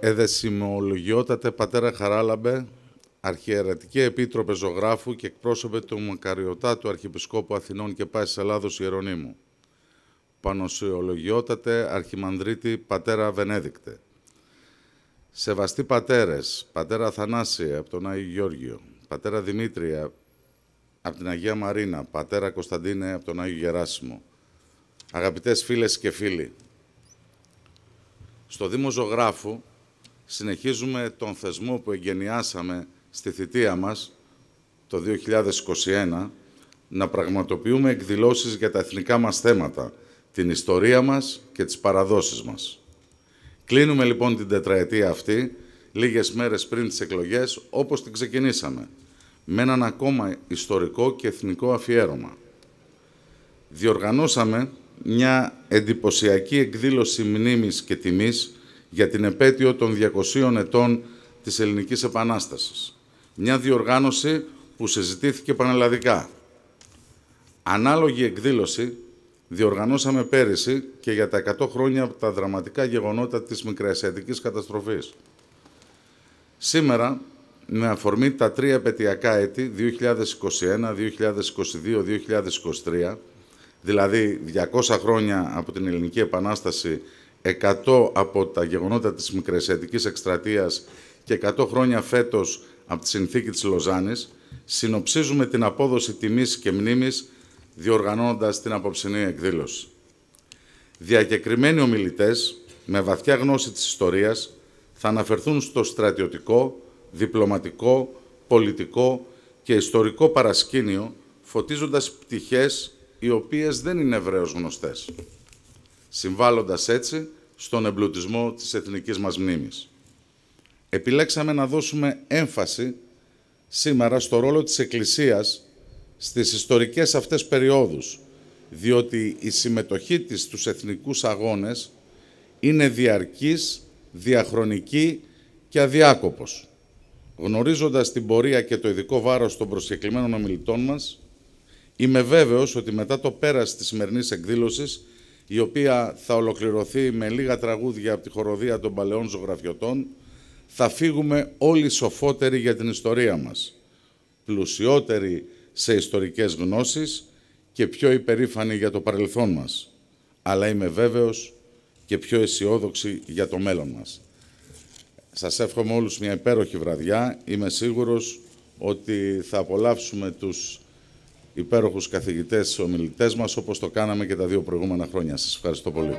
Εδεσιμολογιότατε πατέρα Χαράλαμπε, Αρχιερετικέ Επίτροπε Ζωγράφου και εκπρόσωπε του Μακαριωτάτου Αρχιεπισκόπου Αθηνών και Πάσης Ελλάδος Ιερονύμου. Πανωσιολογιότατε Αρχιμανδρίτη πατέρα Βενέδικτε. Σεβαστοί πατέρες, πατέρα Αθανάσιε από τον Άγιο Γεώργιο, πατέρα Δημήτρια από την Αγία Μαρίνα, πατέρα Κωνσταντίνε από τον Άγιο Γεράσιμο. Αγαπητές φίλες και φίλοι, στο Δήμο Ζωγράφου συνεχίζουμε τον θεσμό που εγκαινιάσαμε στη θητεία μας το 2021, να πραγματοποιούμε εκδηλώσεις για τα εθνικά μας θέματα, την ιστορία μας και τις παραδόσεις μας. Κλείνουμε λοιπόν την τετραετία αυτή, λίγες μέρες πριν τις εκλογές, όπως την ξεκινήσαμε, με έναν ακόμα ιστορικό και εθνικό αφιέρωμα. Διοργανώσαμε μια εντυπωσιακή εκδήλωση μνήμης και τιμής για την επέτειο των 200 ετών της Ελληνικής Επανάστασης. Μια διοργάνωση που συζητήθηκε πανελλαδικά. Ανάλογη εκδήλωση διοργανώσαμε πέρυσι και για τα 100 χρόνια από τα δραματικά γεγονότα της Μικρασιατικής καταστροφής. Σήμερα, με αφορμή τα 3 επετειακά έτη, 2021, 2022, 2023, δηλαδή 200 χρόνια από την Ελληνική Επανάσταση, 100 από τα γεγονότα της Μικρασιατικής Εκστρατείας και 100 χρόνια φέτος από τη Συνθήκη της Λοζάνης, συνοψίζουμε την απόδοση τιμής και μνήμης διοργανώνοντας την απόψινή εκδήλωση. Διακεκριμένοι ομιλητές, με βαθιά γνώση της ιστορίας, θα αναφερθούν στο στρατιωτικό, διπλωματικό, πολιτικό και ιστορικό παρασκήνιο, φωτίζοντας πτυχές οι οποίες δεν είναι ευρέως γνωστές, συμβάλλοντας έτσι στον εμπλουτισμό της εθνικής μας μνήμης. Επιλέξαμε να δώσουμε έμφαση σήμερα στο ρόλο της Εκκλησίας στις ιστορικές αυτές περιόδους, διότι η συμμετοχή της στους εθνικούς αγώνες είναι διαρκής, διαχρονική και αδιάκοπος. Γνωρίζοντας την πορεία και το ειδικό βάρος των προσκεκλημένων ομιλητών μας, είμαι βέβαιος ότι μετά το πέρας της σημερινής εκδήλωσης, η οποία θα ολοκληρωθεί με λίγα τραγούδια από τη χοροδία των παλαιών ζωγραφιωτών, θα φύγουμε όλοι σοφότεροι για την ιστορία μας, πλουσιότεροι σε ιστορικές γνώσεις και πιο υπερήφανοι για το παρελθόν μας, αλλά είμαι βέβαιος και πιο αισιόδοξοι για το μέλλον μας. Σας εύχομαι όλους μια υπέροχη βραδιά. Είμαι σίγουρος ότι θα απολαύσουμε τους υπέροχους καθηγητές ομιλητές μας, όπως το κάναμε και τα 2 προηγούμενα χρόνια. Σας ευχαριστώ πολύ.